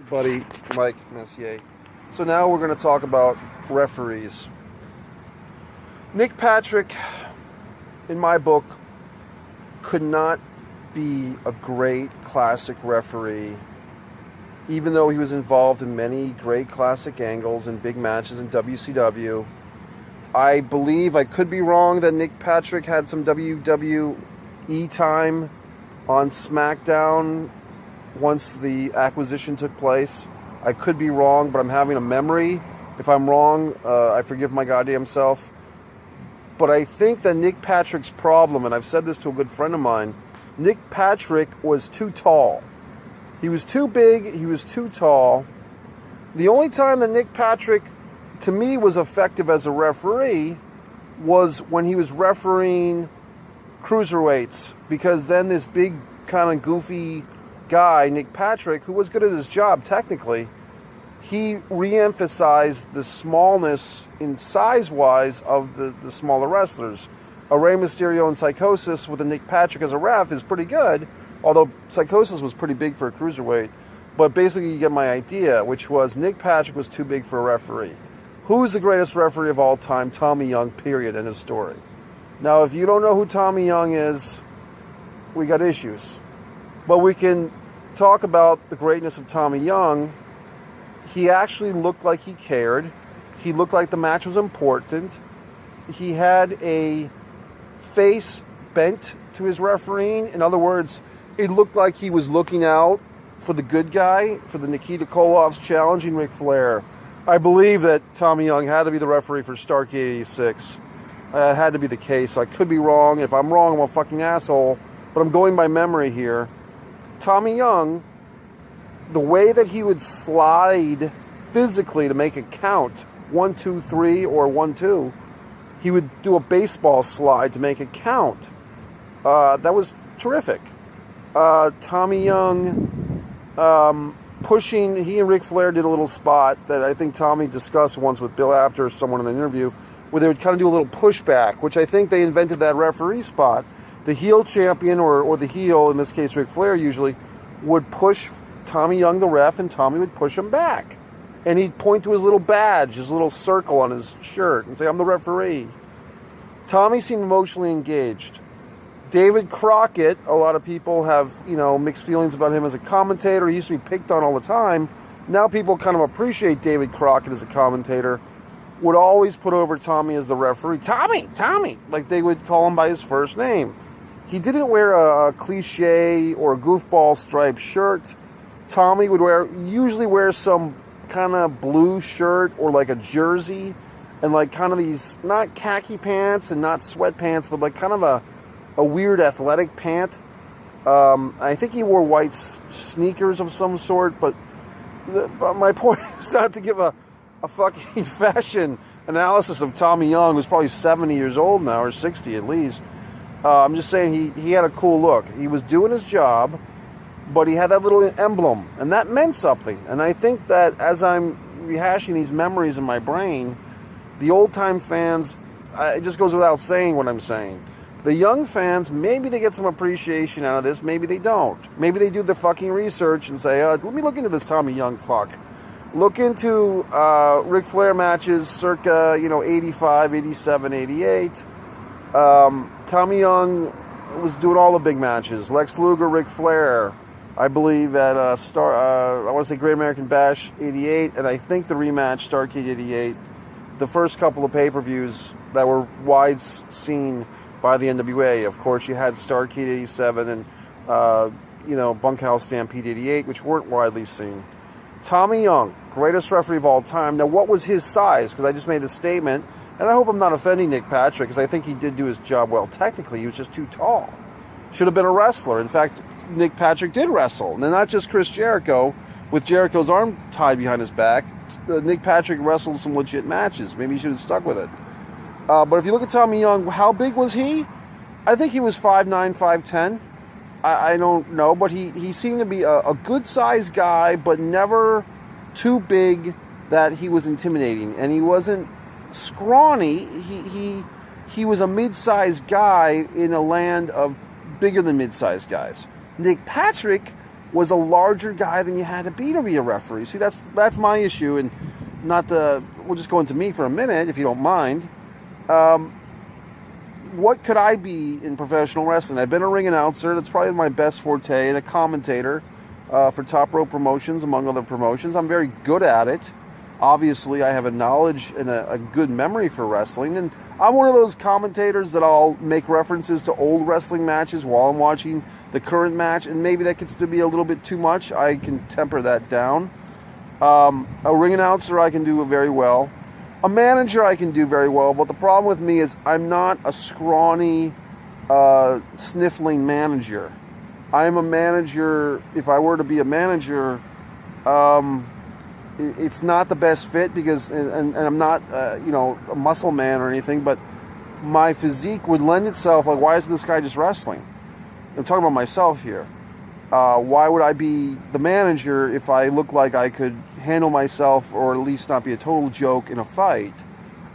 buddy Mike Messier. So now we're going to talk about referees. Nick Patrick, in my book, could not be a great classic referee, even though he was involved in many great classic angles and big matches in WCW. I believe, I could be wrong, that Nick Patrick had some WWE time on SmackDown once the acquisition took place. I could be wrong, but I'm having a memory. If I'm wrong, I forgive my goddamn self. But I think that Nick Patrick's problem, and I've said this to a good friend of mine, Nick Patrick was too tall. He was too big, he was too tall. The only time that Nick Patrick, to me, was effective as a referee was when he was refereeing cruiserweights, because then this big kind of goofy guy, Nick Patrick, who was good at his job technically, he re-emphasized the smallness in size-wise of the smaller wrestlers. A Rey Mysterio and Psychosis with a Nick Patrick as a ref is pretty good, although Psychosis was pretty big for a cruiserweight. But basically you get my idea, which was Nick Patrick was too big for a referee. Who's the greatest referee of all time? Tommy Young, period, end of story. Now, if you don't know who Tommy Young is, we got issues. But we can talk about the greatness of Tommy Young. He actually looked like he cared. He looked like the match was important. He had a face bent to his refereeing. In other words, it looked like he was looking out for the good guy, for the Nikita Koloffs challenging Ric Flair. I believe that Tommy Young had to be the referee for Starrcade 86. It had to be the case. I could be wrong. If I'm wrong, I'm a fucking asshole. But I'm going by memory here. Tommy Young, the way that he would slide physically to make it count, 1, 2, 3, or 1, 2, he would do a baseball slide to make it count. That was terrific. Tommy Young pushing, he and Ric Flair did a little spot that I think Tommy discussed once with Bill Apter or someone in an interview, where they would kind of do a little pushback, which I think they invented that referee spot. The heel champion, or the heel, in this case Ric Flair usually, would push Tommy Young, the ref, and Tommy would push him back. And he'd point to his little badge, his little circle on his shirt, and say, "I'm the referee." Tommy seemed emotionally engaged. David Crockett, a lot of people have, mixed feelings about him as a commentator. He used to be picked on all the time. Now people kind of appreciate David Crockett as a commentator. Would always put over Tommy as the referee. Tommy! Like they would call him by his first name. He didn't wear a cliche or a goofball striped shirt. Tommy would usually wear some kind of blue shirt or like a jersey and like kind of these, not khaki pants and not sweatpants, but like kind of a weird athletic pant. I think he wore white sneakers of some sort, but my point is not to give a fucking fashion analysis of Tommy Young, who's probably 70 years old now, or 60 at least. I'm just saying he had a cool look. He was doing his job, but he had that little emblem, and that meant something. And I think that as I'm rehashing these memories in my brain, the old-time fans, it just goes without saying what I'm saying. The young fans, maybe they get some appreciation out of this, maybe they don't. Maybe they do the fucking research and say, let me look into this Tommy Young fuck. Look into Ric Flair matches circa, 85, 87, 88. Tommy Young was doing all the big matches. Lex Luger, Ric Flair, I believe at I want to say Great American Bash 88, and I think the rematch, Starrcade 88, the first couple of pay-per-views that were wide seen by the NWA. Of course, you had Starrcade 87 and, Bunkhouse Stampede 88, which weren't widely seen. Tommy Young, greatest referee of all time. Now, what was his size? Because I just made the statement, and I hope I'm not offending Nick Patrick, because I think he did do his job well technically. He was just too tall. Should have been a wrestler. In fact, Nick Patrick did wrestle. And not just Chris Jericho, with Jericho's arm tied behind his back. Nick Patrick wrestled some legit matches. Maybe he should have stuck with it. But if you look at Tommy Young, how big was he? I think he was 5'9", 5'10". I don't know, but he seemed to be a good-sized guy, but never too big that he was intimidating. And he wasn't scrawny. He was a mid-sized guy in a land of bigger than mid-sized guys. Nick Patrick was a larger guy than you had to be a referee. See, that's my issue, and we'll just go into me for a minute, if you don't mind. What could I be in professional wrestling? I've been a ring announcer. That's probably my best forte, and a commentator for Top Rope Promotions, among other promotions. I'm very good at it. Obviously, I have a knowledge and a good memory for wrestling, and I'm one of those commentators that I'll make references to old wrestling matches while I'm watching the current match, and maybe that gets to be a little bit too much. I can temper that down. A ring announcer I can do very well. A manager I can do very well, but the problem with me is I'm not a scrawny, sniffling manager. I'm a manager. If I were to be a manager, it's not the best fit because, and I'm not, a muscle man or anything, but my physique would lend itself, like, why isn't this guy just wrestling? I'm talking about myself here. Why would I be the manager if I look like I could handle myself, or at least not be a total joke in a fight?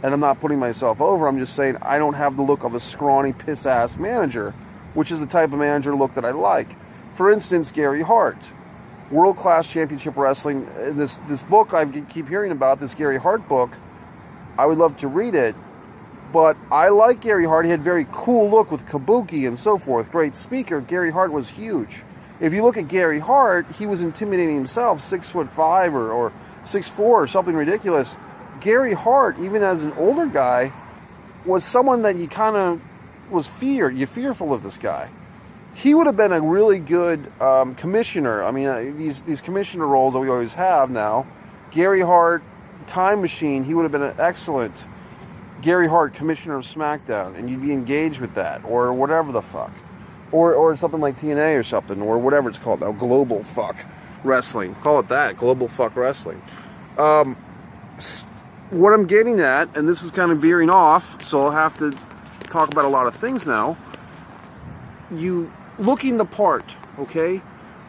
And I'm not putting myself over. I'm just saying I don't have the look of a scrawny, piss-ass manager, which is the type of manager look that I like. For instance, Gary Hart, World Class Championship Wrestling. This book I keep hearing about, this Gary Hart book, I would love to read it. But I like Gary Hart. He had a very cool look with kabuki and so forth. Great speaker. Gary Hart was huge. If you look at Gary Hart, he was intimidating himself, 6'5" or 6'4" or something ridiculous. Gary Hart, even as an older guy, was someone that you kind of you're fearful of this guy. He would have been a really good commissioner. I mean, these commissioner roles that we always have now. Gary Hart, Time Machine, he would have been an excellent Gary Hart, commissioner of SmackDown, and you'd be engaged with that, or whatever the fuck. Or something like TNA or something, or whatever it's called now, Global Fuck Wrestling. Call it that, Global Fuck Wrestling. What I'm getting at, and this is kind of veering off, so I'll have to talk about a lot of things now. You looking the part, okay?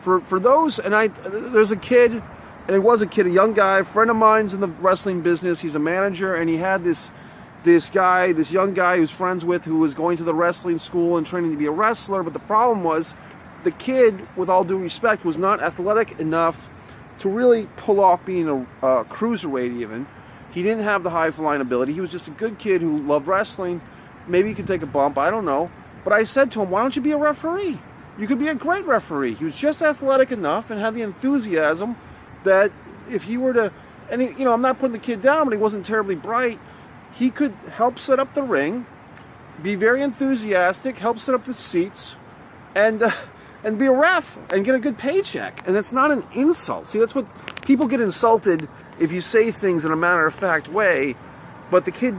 For those, and there's a kid, and it was a kid, a young guy, a friend of mine's in the wrestling business. He's a manager, and he had this young guy who's friends with, who was going to the wrestling school and training to be a wrestler. But the problem was, the kid, with all due respect, was not athletic enough to really pull off being a cruiserweight even. He didn't have the high flying ability. He was just a good kid who loved wrestling. Maybe he could take a bump, I don't know. But I said to him, why don't you be a referee? You could be a great referee. He was just athletic enough and had the enthusiasm that if he were to, and he, I'm not putting the kid down, but he wasn't terribly bright. He could help set up the ring, be very enthusiastic, help set up the seats, and be a ref and get a good paycheck. And that's not an insult. See, that's what people get insulted if you say things in a matter-of-fact way. But the kid,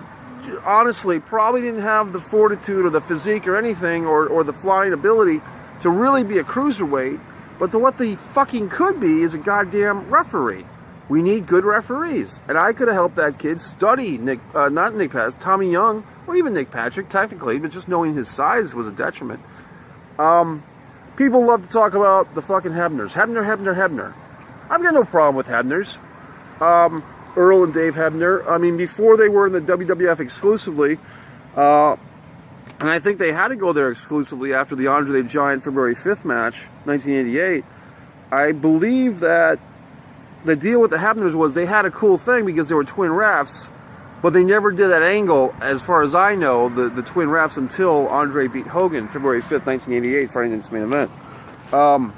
honestly, probably didn't have the fortitude or the physique or anything, or the flying ability to really be a cruiserweight. But what the fucking could be is a goddamn referee. We need good referees. And I could have helped that kid study Tommy Young, or even Nick Patrick, technically, but just knowing his size was a detriment. People love to talk about the fucking Hebners. Hebner. I've got no problem with Hebners. Earl and Dave Hebner. I mean, before they were in the WWF exclusively, and I think they had to go there exclusively after the Andre the Giant February 5th match, 1988. I believe that the deal with the Hebners was they had a cool thing because they were twin refs, but they never did that angle, as far as I know, the twin refs, until Andre beat Hogan, February 5th, 1988, Friday Night's Main Event. The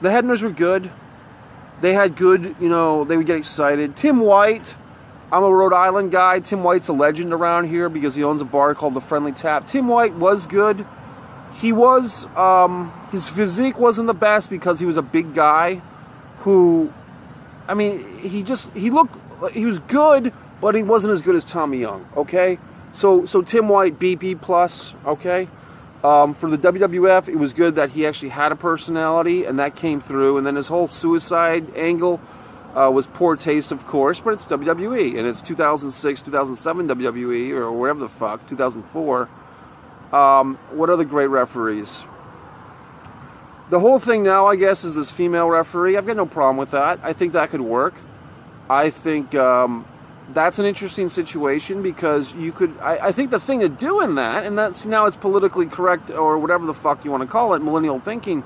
Hebners were good. They had good, they would get excited. Tim White, I'm a Rhode Island guy. Tim White's a legend around here because he owns a bar called The Friendly Tap. Tim White was good. He was, his physique wasn't the best because he was a big guy who, I mean, he was good, but he wasn't as good as Tommy Young, okay? So Tim White, B+, okay? For the WWF, it was good that he actually had a personality, and that came through. And then his whole suicide angle was poor taste, of course, but it's WWE, and it's 2006, 2007 WWE, or whatever the fuck, 2004. What other great referees? The whole thing now, I guess, is this female referee. I've got no problem with that. I think that could work. I think That's an interesting situation because you could, I think the thing to do in that, and that's now it's politically correct or whatever the fuck you want to call it, millennial thinking,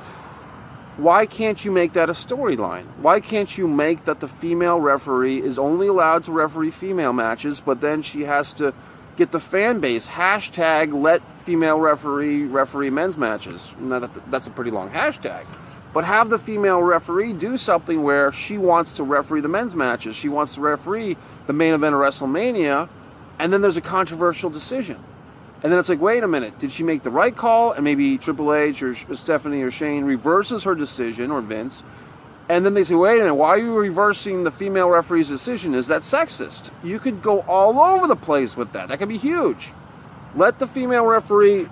why can't you make that a storyline? Why can't you make that the female referee is only allowed to referee female matches, but then she has to get the fan base, hashtag let female referee men's matches. Now that's a pretty long hashtag. But have the female referee do something where she wants to referee the men's matches. She wants to referee the main event of WrestleMania, and then there's a controversial decision. And then it's like, wait a minute, did she make the right call? And maybe Triple H or Stephanie or Shane reverses her decision, or Vince. And then they say, wait a minute, why are you reversing the female referee's decision? Is that sexist? You could go all over the place with that. That could be huge. Let the female referee,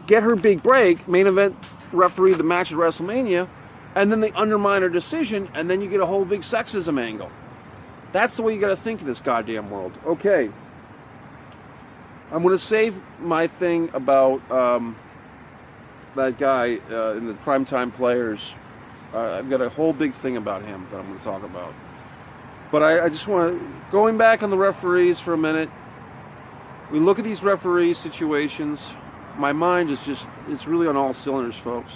get her big break, main event referee the match at WrestleMania, and then they undermine her decision, and then you get a whole big sexism angle. That's the way you got to think in this goddamn world. Okay. I'm going to save my thing about that guy in the Primetime Players. I've got a whole big thing about him that I'm going to talk about. But I just want to, going back on the referees for a minute, we look at these referee situations, my mind is just, it's really on all cylinders, folks.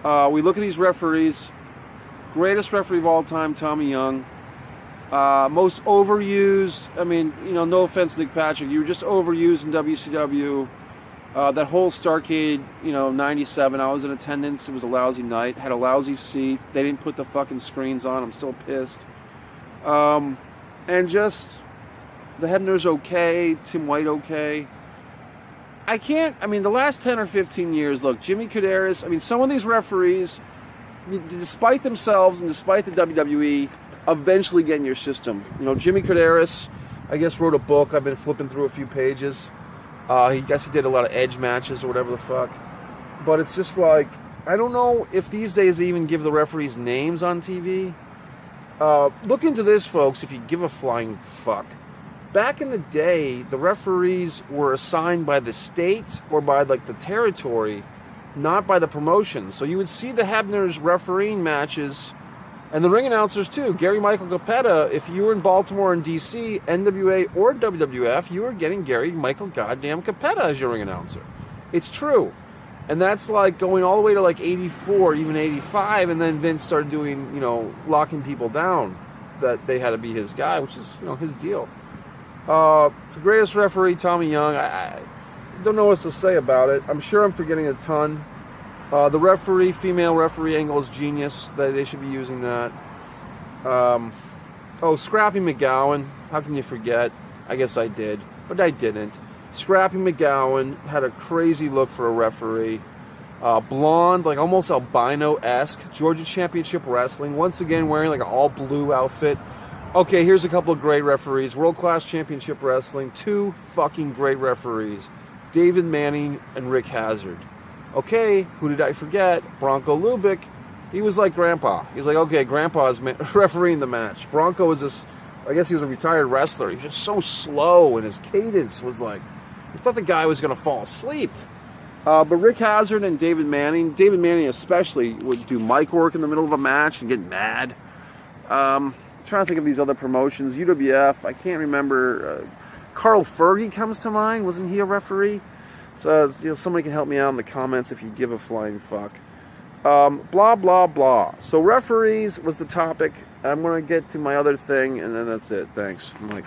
We look at these referees, greatest referee of all time, Tommy Young. Most overused, no offense to Nick Patrick, you were just overused in WCW. That whole Starrcade, 97, I was in attendance, it was a lousy night, had a lousy seat, they didn't put the fucking screens on, I'm still pissed. And just, the Hebner's okay, Tim White okay. The last 10 or 15 years, look, Jimmy Kadeiris, some of these referees, despite themselves and despite the WWE, eventually get in your system. Jimmy Kadeiris, I guess, wrote a book. I've been flipping through a few pages. He did a lot of Edge matches or whatever the fuck. But it's just like, I don't know if these days they even give the referees names on TV. Look into this, folks, if you give a flying fuck. Back in the day, the referees were assigned by the state or by, the territory, not by the promotion. So you would see the Hebners refereeing matches, and the ring announcers too. Gary Michael Capetta, if you were in Baltimore and DC, NWA or WWF, you were getting Gary Michael goddamn Capetta as your ring announcer. It's true. And that's going all the way to 84, even 85, and then Vince started doing, locking people down that they had to be his guy, which is, his deal. It's the greatest referee, Tommy Young. I don't know what to say about it. I'm sure I'm forgetting a ton. The female referee angle is genius. They should be using that. Scrappy McGowan. How can you forget? I guess I did, but I didn't. Scrappy McGowan had a crazy look for a referee. Blonde, almost albino-esque. Georgia Championship Wrestling. Once again, wearing an all-blue outfit. Okay, here's a couple of great referees. World Class Championship Wrestling. 2 fucking great referees. David Manning and Rick Hazard. Okay, who did I forget? Bronco Lubick. He was like Grandpa. He's like, okay, Grandpa is refereeing the match. Bronco was this, I guess he was a retired wrestler. He was just so slow, and his cadence was you thought the guy was going to fall asleep. But Rick Hazard and David Manning especially, would do mic work in the middle of a match and get mad. Trying to think of these other promotions. UWF, I can't remember. Carl Fergie comes to mind. Wasn't he a referee? So, somebody can help me out in the comments if you give a flying fuck. Blah, blah, blah. So referees was the topic. I'm going to get to my other thing, and then that's it. Thanks. Mike.